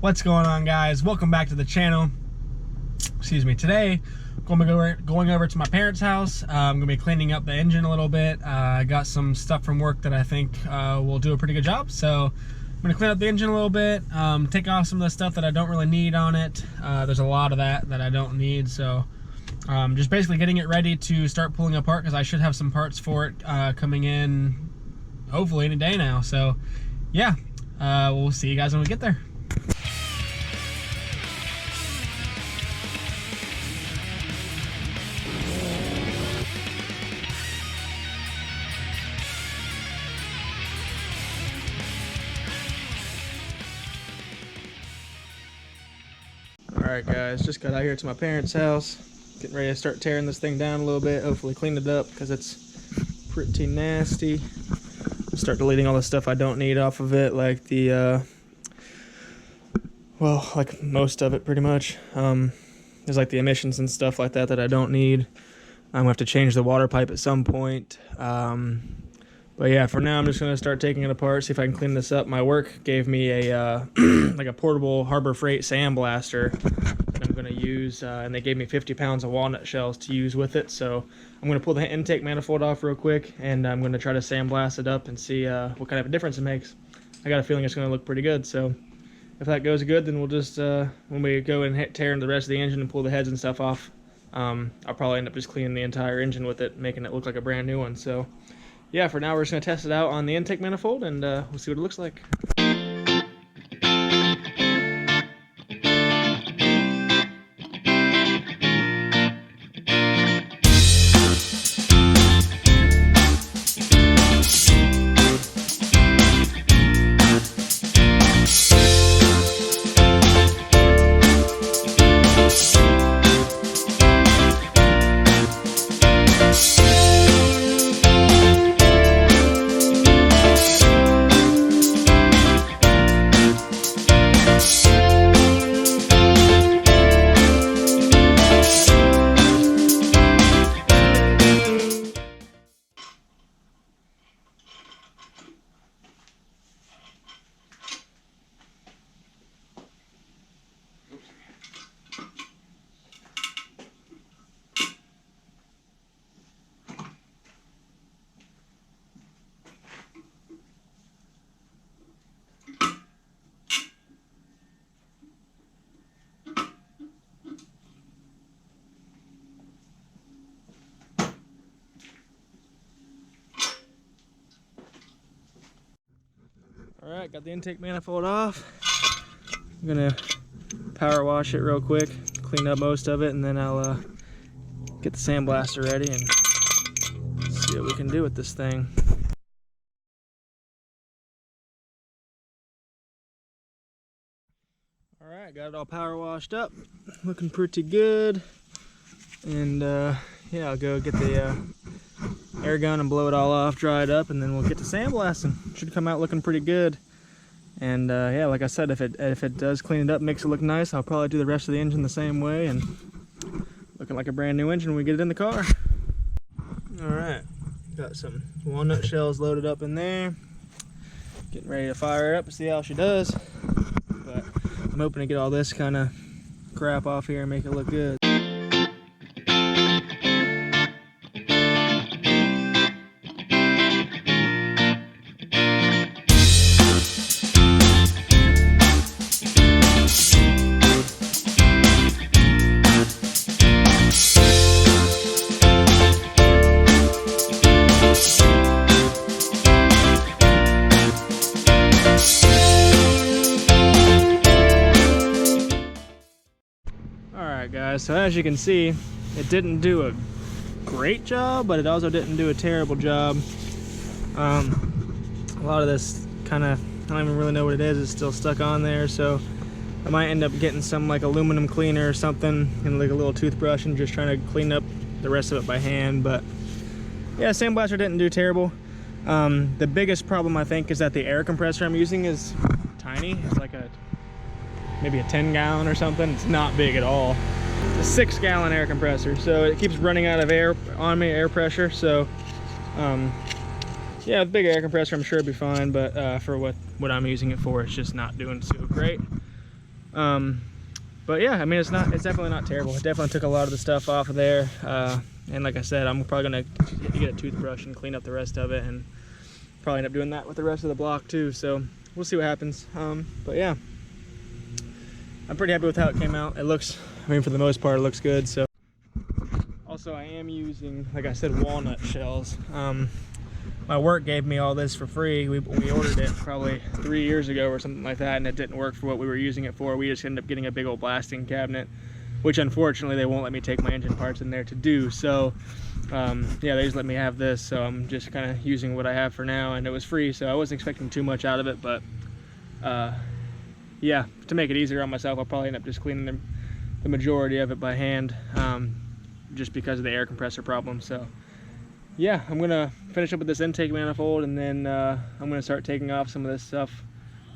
What's going on, guys? Welcome back to the channel. Excuse me. Today I'm going over to my parents' house. I'm gonna be cleaning up the engine a little bit. I got some stuff from work that I think will do a pretty good job, so I'm gonna clean up the engine a little bit, take off some of the stuff that I don't really need on it. There's a lot of that I don't need, so just basically getting it ready to start pulling apart, because I should have some parts for it coming in hopefully any day now. So yeah, we'll see you guys when we get there. Alright guys, just got out here to my parents' house, getting ready to start tearing this thing down a little bit, hopefully clean it up because it's pretty nasty. Start deleting all the stuff I don't need off of it, like the, well, like most of it pretty much. There's like the emissions and stuff like that I don't need. I'm gonna have to change the water pipe at some point. But yeah, for now I'm just gonna start taking it apart, see if I can clean this up. My work gave me a like a portable Harbor Freight sandblaster that I'm gonna use, and they gave me 50 pounds of walnut shells to use with it. So I'm gonna pull the intake manifold off real quick, and I'm gonna try to sandblast it up and see what kind of a difference it makes. I got a feeling it's gonna look pretty good. So if that goes good, then we'll just when we go and tear the rest of the engine and pull the heads and stuff off, I'll probably end up just cleaning the entire engine with it, making it look like a brand new one. So yeah, for now we're just going to test it out on the intake manifold, and we'll see what it looks like. Alright, got the intake manifold off. I'm gonna power wash it real quick, clean up most of it, and then I'll get the sandblaster ready and see what we can do with this thing. Alright, got it all power washed up, looking pretty good. And yeah, I'll go get the air gun and blow it all off, dry it up, and then we'll get to sandblasting. Should come out looking pretty good. And yeah, like I said, if it does clean it up, makes it look nice, I'll probably do the rest of the engine the same way, and looking like a brand new engine when we get it in the car. Alright, got some walnut shells loaded up in there. Getting ready to fire her up and see how she does. But I'm hoping to get all this kind of crap off here and make it look good. Alright guys, so as you can see, it didn't do a great job, but it also didn't do a terrible job. A lot of this kind of, I don't even really know what it is, it's still stuck on there, so I might end up getting some like aluminum cleaner or something and like a little toothbrush and just trying to clean up the rest of it by hand. But yeah, sandblaster didn't do terrible. The biggest problem I think is that the air compressor I'm using is tiny. It's like maybe a 10-gallon or something. It's not big at all. It's a 6-gallon air compressor, so it keeps running out of air on me, air pressure. So yeah, with big air compressor I'm sure it'd be fine, but for what I'm using it for, it's just not doing so great. But yeah, I mean, it's definitely not terrible. It definitely took a lot of the stuff off of there. And like I said, I'm probably gonna get a toothbrush and clean up the rest of it, and probably end up doing that with the rest of the block too. So we'll see what happens. But yeah, I'm pretty happy with how it came out. It looks, I mean, for the most part, it looks good. So also, I am using, like I said, walnut shells. My work gave me all this for free. We ordered it probably 3 years ago or something like that, and it didn't work for what we were using it for. We just ended up getting a big old blasting cabinet, which unfortunately they won't let me take my engine parts in there to do. So yeah, they just let me have this. So I'm just kind of using what I have for now, and it was free, so I wasn't expecting too much out of it. But yeah, to make it easier on myself, I'll probably end up just cleaning the majority of it by hand, just because of the air compressor problem. So yeah, I'm gonna finish up with this intake manifold, and then I'm gonna start taking off some of this stuff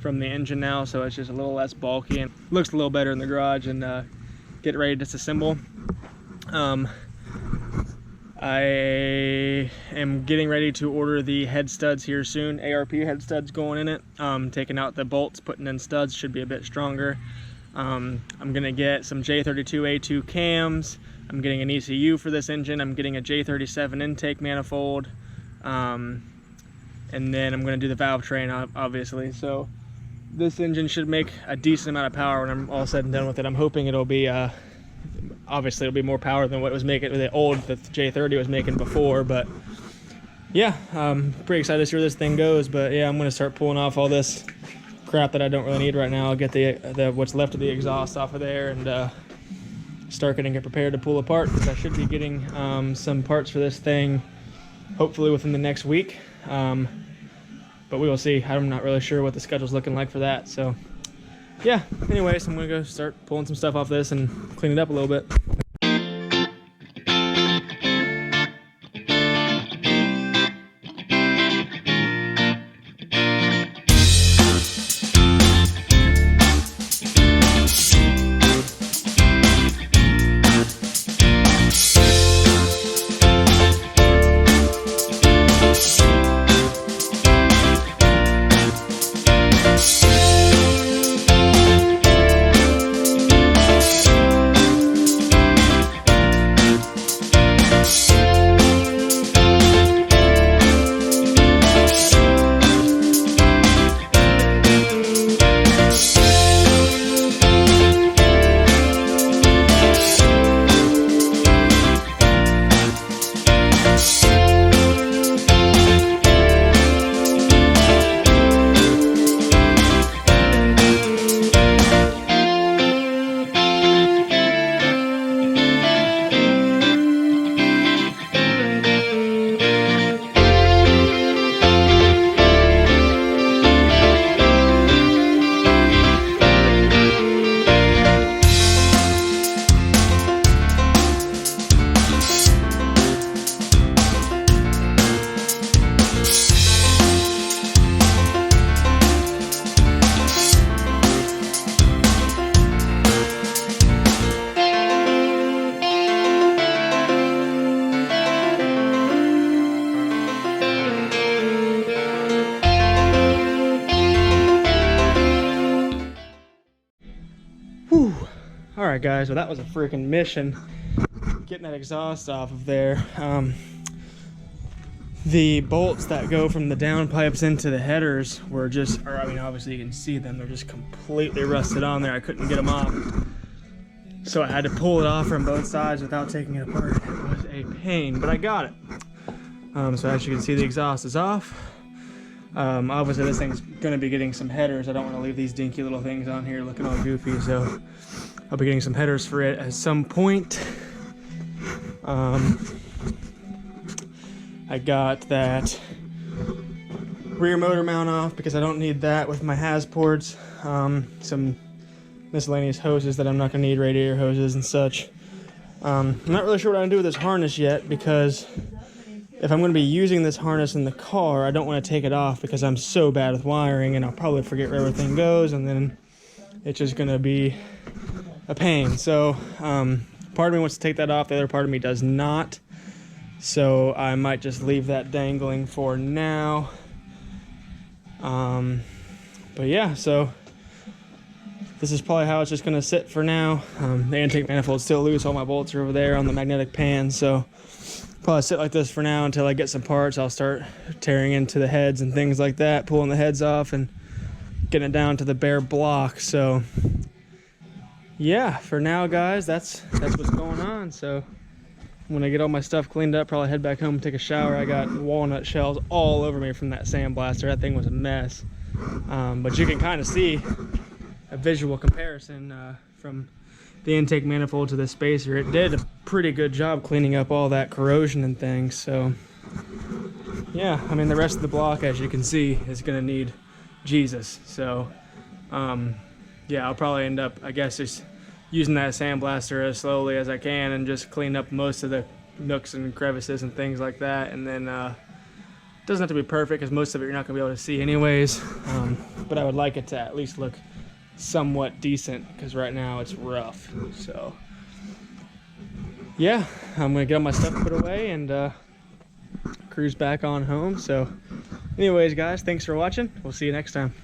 from the engine now, so it's just a little less bulky and looks a little better in the garage, and get ready to disassemble. I am getting ready to order the head studs here soon. ARP head studs going in it. Taking out the bolts, putting in studs, should be a bit stronger. I'm gonna get some J32A2 cams. I'm getting an ECU for this engine. I'm getting a J37 intake manifold. And then I'm gonna do the valve train, obviously. So this engine should make a decent amount of power when I'm all said and done with it. I'm hoping it'll be, obviously it'll be more power than what it was making, the J30 was making before, but yeah, I'm pretty excited to see where this thing goes. But yeah, I'm gonna start pulling off all this crap that I don't really need right now. I'll get the what's left of the exhaust off of there, and start getting it prepared to pull apart, because I should be getting some parts for this thing hopefully within the next week, but we will see. I'm not really sure what the schedule's looking like for that. So yeah, anyways, I'm gonna go start pulling some stuff off this and clean it up a little bit. Alright guys, well that was a freaking mission, getting that exhaust off of there. The bolts that go from the downpipes into the headers were just, I mean obviously you can see them, they're just completely rusted on there. I couldn't get them off, so I had to pull it off from both sides without taking it apart. It was a pain, but I got it. So as you can see, the exhaust is off. Obviously this thing's gonna be getting some headers. I don't want to leave these dinky little things on here looking all goofy, so I'll be getting some headers for it at some point. I got that rear motor mount off because I don't need that with my Hasports. Some miscellaneous hoses that I'm not gonna need, radiator hoses and such. I'm not really sure what I'm gonna do with this harness yet, because if I'm gonna be using this harness in the car, I don't wanna take it off because I'm so bad with wiring, and I'll probably forget where everything goes, and then it's just gonna be a pain. So part of me wants to take that off, the other part of me does not. So I might just leave that dangling for now. But yeah, so this is probably how it's just gonna sit for now. The intake manifold's still loose. All my bolts are over there on the magnetic pan, so probably sit like this for now until I get some parts. I'll start tearing into the heads and things like that, pulling the heads off and getting it down to the bare block. So yeah, for now, guys, that's what's going on. So when I get all my stuff cleaned up, probably head back home and take a shower. I got walnut shells all over me from that sandblaster. That thing was a mess. But you can kind of see a visual comparison from the intake manifold to the spacer. It did a pretty good job cleaning up all that corrosion and things. So yeah, I mean, the rest of the block, as you can see, is gonna need Jesus. So yeah, I'll probably end up, I guess, just using that sandblaster as slowly as I can and just clean up most of the nooks and crevices and things like that. And then it doesn't have to be perfect, because most of it you're not gonna be able to see anyways. But I would like it to at least look somewhat decent, because right now it's rough. So yeah, I'm gonna get all my stuff put away and cruise back on home. So anyways, guys, thanks for watching. We'll see you next time.